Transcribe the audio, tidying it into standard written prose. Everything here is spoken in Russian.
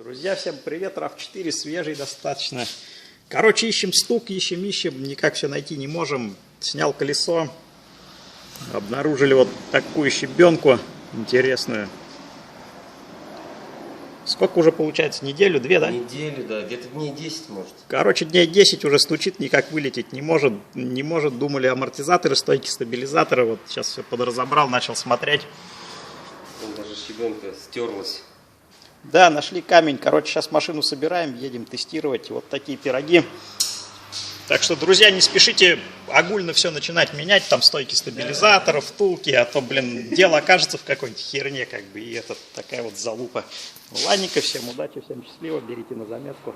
Друзья, всем привет, RAV4, свежий достаточно. Короче, ищем стук, ищем, никак все найти не можем. Снял колесо, обнаружили вот такую щебенку интересную. Сколько уже получается, неделю, две, да? Неделю, да, где-то дней 10 может. Короче, дней 10 уже стучит, никак вылететь не может. Думали амортизаторы, стойки стабилизатора. Вот сейчас все подразобрал, начал смотреть. Вон даже щебенка стерлась. Да, нашли камень. Короче, сейчас машину собираем, едем тестировать. Вот такие пироги. Так что, друзья, не спешите огульно все начинать менять. Там стойки стабилизаторов, втулки. А то, блин, дело окажется в какой-нибудь херне, как бы. И это такая вот залупа. Ладненько, всем удачи, всем счастливо. Берите на заметку.